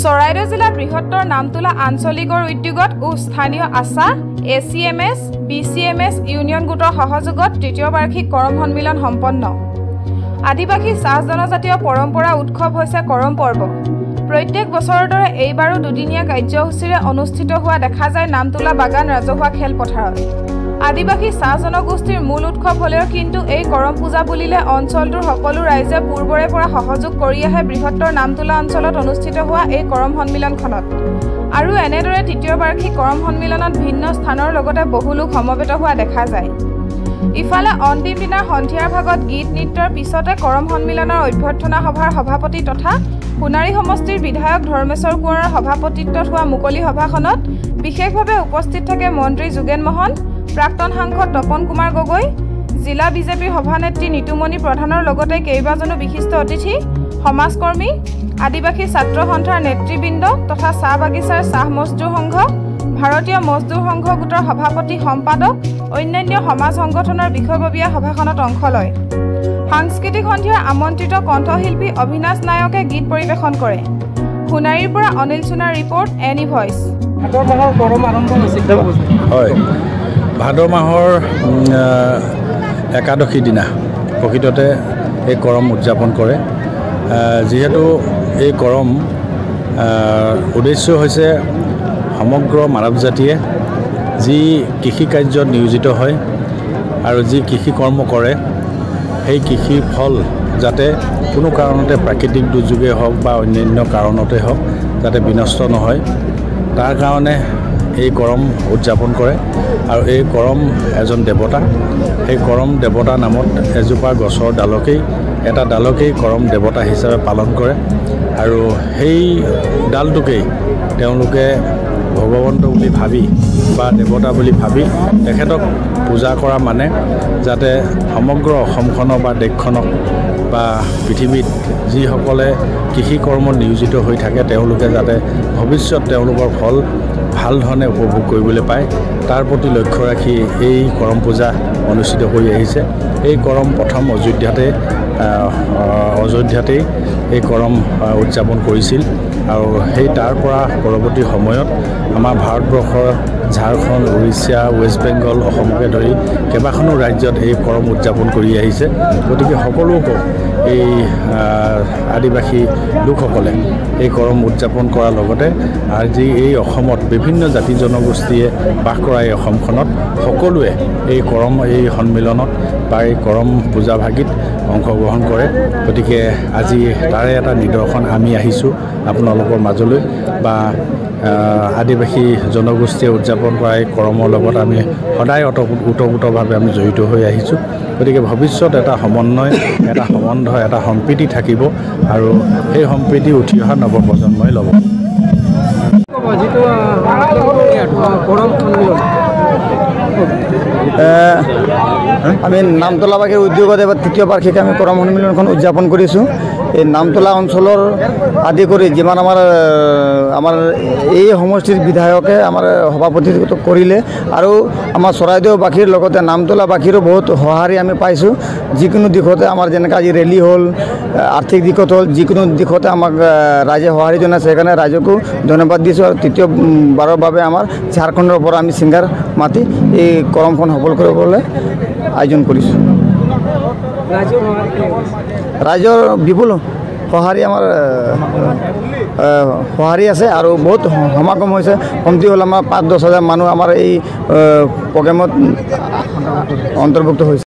চৰাইদেউ জিলা বৃহত্তৰ নামতোলা আঞ্চলিকৰ উদ্যোগত ও স্থানীয় আশা ACMS BCMS ইউনিয়ন গোটৰ সহযোগত তৃতীয় বাৰ্ষিক কৰম সন্মিলন সম্পন্ন। আদিবাসী চাহ জনজাতীয় পৰম্পৰা উৎসৱ হৈছে কৰম পৰ্ব। প্ৰত্যেক বছৰৰ দৰে এইবাৰো দুদিনীয়া কাৰ্যসূচীৰে অনুষ্ঠিত হোৱা দেখা যায় নামতোলা বাগান ৰাজহুৱা খেলপথাৰত। আদিবাসী চাহ জনগোষ্ঠীৰ মূল উৎসৱ হলেও কিন্তু এই কৰম পূজা বুলিলে অঞ্চলটোৰ সকলো ৰাইজে পূৰ্বৰে পৰা সহযোগ কৰি আহে বৃহত্তৰ নামতোলা অঞ্চলত অনুষ্ঠিত হোৱা এই কৰম সন্মিলনখনত। আৰু এনেদৰে তৃতীয় বাৰ্ষিক কৰম সন্মিলনত ভিন্ন স্থানৰ লগতে বহু লোক সমবেত হোৱা দেখা যায়। ইফালে অন্তিম দিনাৰ সন্ধিয়াৰ ভাগত গীত নৃত্যৰ পিছতে কৰম সন্মিলনৰ অভ্যৰ্থনা সভাৰ সভাপতি তথা সোণাৰী সমষ্টিৰ বিধায়ক ধৰ্মেশ্বৰ কোঁৱৰৰ সভাপতিত্বত হোৱা মুকলি সভাখনত বিশেষভাৱে উপস্থিত থাকে মন্ত্ৰী যোগেন মহন, প্ৰাক্তন সাংসদ তপন কুমাৰ গগৈ, জিলা বিজেপিৰ সভানেত্ৰী নিতুমণি প্ৰধানৰ লগতে কেইবাজনো বিশিষ্ট অতিথি, সমাজকৰ্মী, আদিবাসী ছাত্ৰ সন্থাৰ নেতৃবৃন্দ তথা চাহ বাগিচাৰ চাহ মজদুৰ সংঘ, ভাৰতীয় মজদুৰ সংঘ গোটৰ সভাপতি সম্পাদক, অন্যান্য সমাজ সংগঠনৰ বিষয়ববীয়া সভাখনত অংশ লয়। সাংস্কৃতিক সন্ধিয়াৰ আমন্ত্ৰিত কণ্ঠশিল্পী অভিনাশ নায়কে গীত পৰিৱেশন কৰে। সোণাৰীৰ পৰা অনিল সোণাৰ ৰিপৰ্ট এনি ভইচ। ভাদ মাহৰ একাদশী দিনা প্ৰকৃততে এই কৰম উদযাপন কৰে। যিহেতু এই কৰম উদ্দেশ্য হৈছে সমগ্ৰ মানৱ জাতিয়ে যি কৃষি কাৰ্যত নিয়োজিত হয় আৰু যি কৃষি কৰ্ম কৰে সেই কৃষিৰ ফল যাতে কোনো কাৰণতে প্ৰাকৃতিক দুৰ্যোগে হওক বা অন্যান্য কাৰণতে হওক যাতে বিনষ্ট নহয় তাৰ কাৰণে এই কৰম উদযাপন কৰে। আৰু এই কৰম এজন দেৱতা, সেই কৰম দেৱতা নামত এজোপা গছৰ ডালকেই কৰম দেৱতা হিচাপে পালন কৰে। আৰু সেই ডালটোকেই তেওঁলোকে ভগৱন্ত বুলি ভাবি বা দেৱতা বুলি ভাবি তেখেতক পূজা কৰা মানে যাতে সমগ্ৰ অসমখনক বা দেশখনক বা পৃথিৱীত যিসকলে কৃষি কৰ্মত নিয়োজিত হৈ থাকে তেওঁলোকে যাতে ভৱিষ্যত তেওঁলোকৰ ফল ভাল ধৰণে উপভোগ কৰিবলৈ পায় তাৰ প্ৰতি লক্ষ্য ৰাখি এই কৰম পূজা অনুষ্ঠিত কৰি আহিছে। এই কৰম প্ৰথম অযোধ্যাতেই এই কৰম উদযাপন কৰিছিল আৰু সেই তাৰ পৰা পৰৱৰ্তী সময়ত আমাৰ ভাৰতবৰ্ষৰ ঝাৰখণ্ড, উৰিষ্যা, ৱেষ্ট বেংগল, অসমকে ধৰি কেইবাখনো ৰাজ্যত এই কৰম উদযাপন কৰি আহিছে। গতিকে সকলোকে এই আদিবাসী লোকসকলে এই কৰম উদযাপন কৰাৰ লগতে আজি এই অসমত বিভিন্ন জাতি জনগোষ্ঠীয়ে বাস কৰা এই অসমখনত সকলোৱে এই সন্মিলনত বা এই কৰম পূজা ভাগিত অংশগ্ৰহণ কৰে। গতিকে আজি তাৰে এটা নিদৰ্শন আমি আহিছোঁ আপোনালোকৰ মাজলৈ বা আদিবাসী জনগোষ্ঠীয়ে উদযাপন কৰা এই কৰমৰ লগত আমি সদায় ওতঃপ্ৰোতভাৱে আমি জড়িত হৈ আহিছোঁ। গতিকে ভৱিষ্যত এটা সমন্বয়, এটা সম্বন্ধ, এটা সম্প্ৰীতি থাকিব আৰু সেই সম্প্ৰীতি উঠি অহা নৱপ্ৰজন্মই ল'ব। আমি নামতোলা বাগিৰ উদ্যোগত এবাৰ তৃতীয় বাৰ্ষিক আমি কৰম সন্মিলনখন উদযাপন কৰিছোঁ। এই নামতোলা অঞ্চলৰ আদি কৰি যিমান আমাৰ এই সমষ্টিৰ বিধায়কে আমাৰ সভাপতিত্ব কৰিলে আৰু আমাৰ চৰাইদেউবাসীৰ লগতে নামতোলাবাসীৰো বহুত সঁহাৰি আমি পাইছোঁ। যিকোনো দিশতে আমাৰ যেনেকৈ আজি ৰেলী হ'ল, আৰ্থিক দিশত হ'ল, যিকোনো দিশতে আমাক ৰাইজে সঁহাৰি জনাইছে। সেইকাৰণে ৰাইজকো ধন্যবাদ দিছোঁ। আৰু তৃতীয় বাৰৰ বাবে আমাৰ ঝাৰখণ্ডৰ পৰা আমি ছিংগাৰ মাতি এই কৰমখন সফল কৰিবলৈ আয়োজন কৰিছোঁ। ৰাইজৰ বিপুল সঁহাৰি আমাৰ সঁহাৰি আছে আৰু বহুত সমাগম হৈছে। কমতি হ'ল আমাৰ 5-10 হাজাৰ মানুহ আমাৰ এই প্ৰগ্ৰেমত অন্তৰ্ভুক্ত হৈছে।